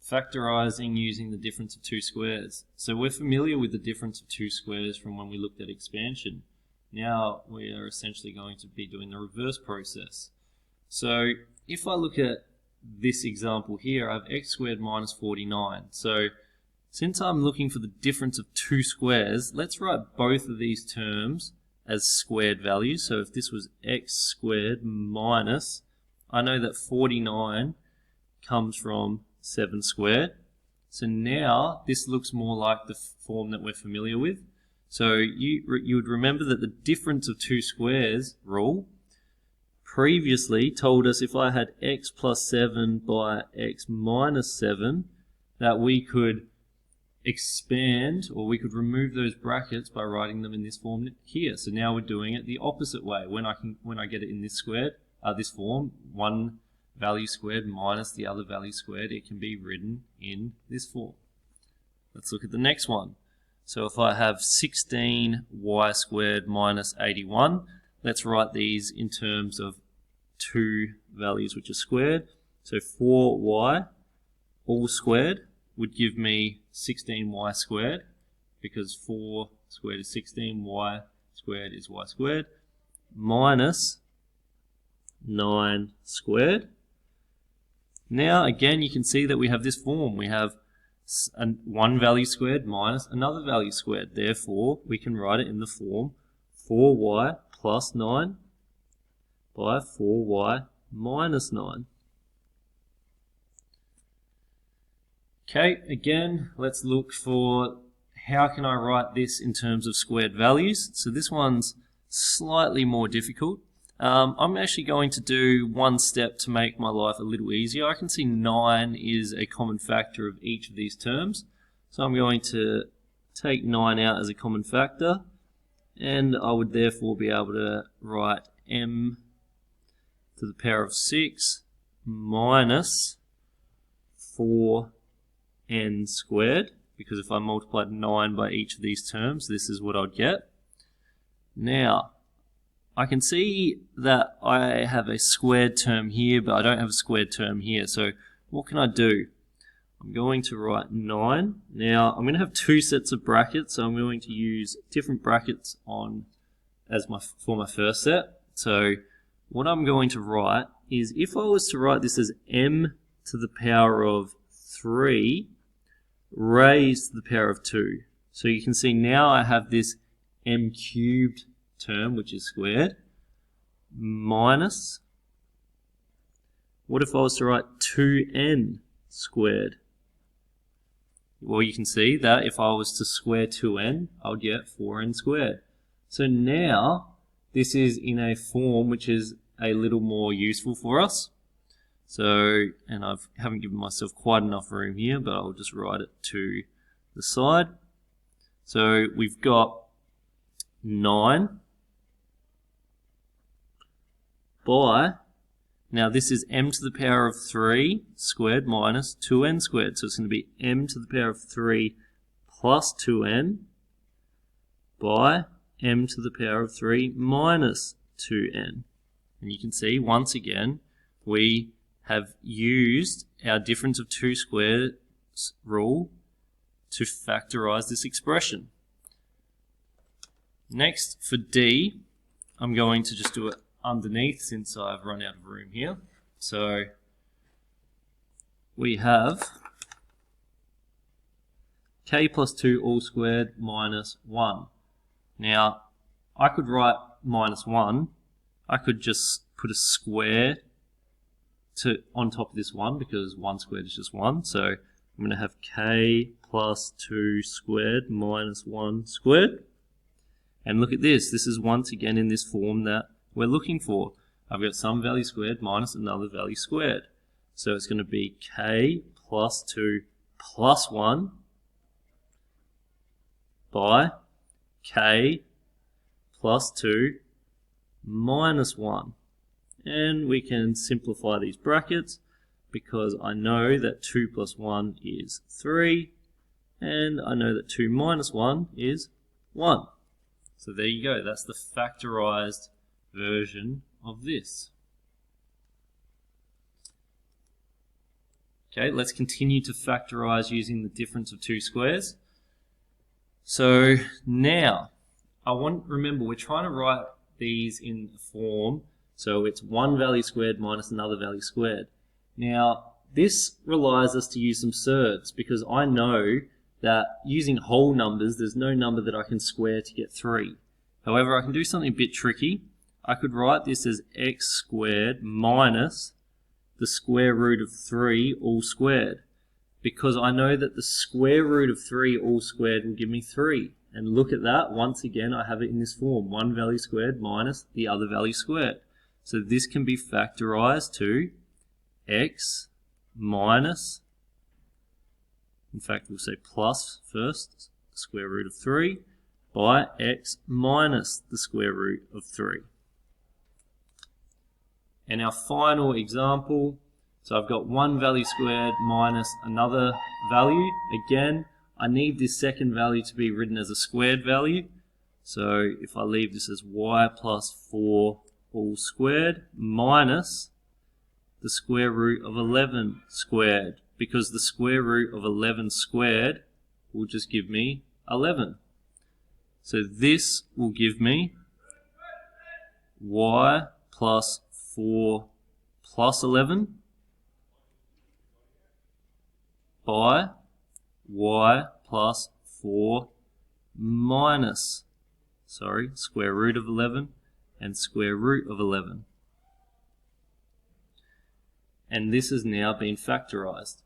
Factorising using the difference of two squares. So we're familiar with the difference of two squares from when we looked at expansion. Now we are essentially going to be doing the reverse process. So if I look at this example here, I have x squared minus 49. So since I'm looking for the difference of two squares, let's write both of these terms as squared values. So if this was x squared minus, I know that 49 comes from 7 squared. So now this looks more like the form that we're familiar with. So you would remember that the difference of two squares rule previously told us if I had x plus 7 by x minus 7, that we could expand, or we could remove those brackets by writing them in this form here. So now we're doing it the opposite way. When I get it in this form, one value squared minus the other value squared, it can be written in this form. Let's look at the next one. So if I have 16y squared minus 81, let's write these in terms of two values which are squared. So 4y all squared would give me 16y squared, because 4 squared is 16, y squared is y squared, minus 9 squared. Now again you can see that we have this form. We have one value squared minus another value squared. Therefore we can write it in the form 4y plus 9 by 4y minus 9. Okay, again, let's look for how can I write this in terms of squared values. So this one's slightly more difficult. I'm actually going to do one step to make my life a little easier. I can see 9 is a common factor of each of these terms. So I'm going to take 9 out as a common factor, and I would therefore be able to write m to the power of 6 minus 4n squared, because if I multiplied 9 by each of these terms, this is what I'd get. Now, I can see that I have a squared term here, but I don't have a squared term here. So what can I do? I'm going to write 9. Now, I'm going to have two sets of brackets, so I'm going to use different brackets for my first set. So what I'm going to write is, if I was to write this as m to the power of 3 raised to the power of 2. So you can see now I have this m cubed term, which is squared, minus, what if I was to write 2n squared? Well, you can see that if I was to square 2n, I would get 4n squared. So now this is in a form which is a little more useful for us. So, and I haven't given myself quite enough room here, but I'll just write it to the side. So we've got 9 by, now this is m to the power of 3 squared minus 2n squared. So it's going to be m to the power of 3 plus 2n by m to the power of 3 minus 2n. And you can see, once again, we have used our difference of two squares rule to factorize this expression. Next, for D, I'm going to just do it underneath since I've run out of room here. So we have k plus 2 all squared minus 1. Now, I could write minus 1. I could just put a square on top of this 1, because 1 squared is just 1. So I'm going to have k plus 2 squared minus 1 squared. And look at this. This is once again in this form that we're looking for. I've got some value squared minus another value squared. So it's going to be k plus 2 plus 1 by k plus 2 minus 1. And we can simplify these brackets, because I know that 2 plus 1 is 3, and I know that 2 minus 1 is 1. So there you go, that's the factorized version of this. Okay, let's continue to factorize using the difference of two squares. So now, remember, we're trying to write these in a form, so it's one value squared minus another value squared. Now, this relies us to use some surds, because I know that using whole numbers, there's no number that I can square to get 3. However, I can do something a bit tricky. I could write this as x squared minus the square root of 3 all squared, because I know that the square root of 3 all squared will give me 3. And look at that, once again I have it in this form, one value squared minus the other value squared. So this can be factorized to x minus, in fact we'll say plus first, the square root of 3 by x minus the square root of 3. And our final example, so I've got one value squared minus another value. Again, I need this second value to be written as a squared value. So if I leave this as y plus 4 all squared minus the square root of 11 squared, because the square root of 11 squared will just give me 11. So this will give me y plus 4 plus 11 by y plus 4 minus, square root of 11 and square root of 11. And this has now been factorized.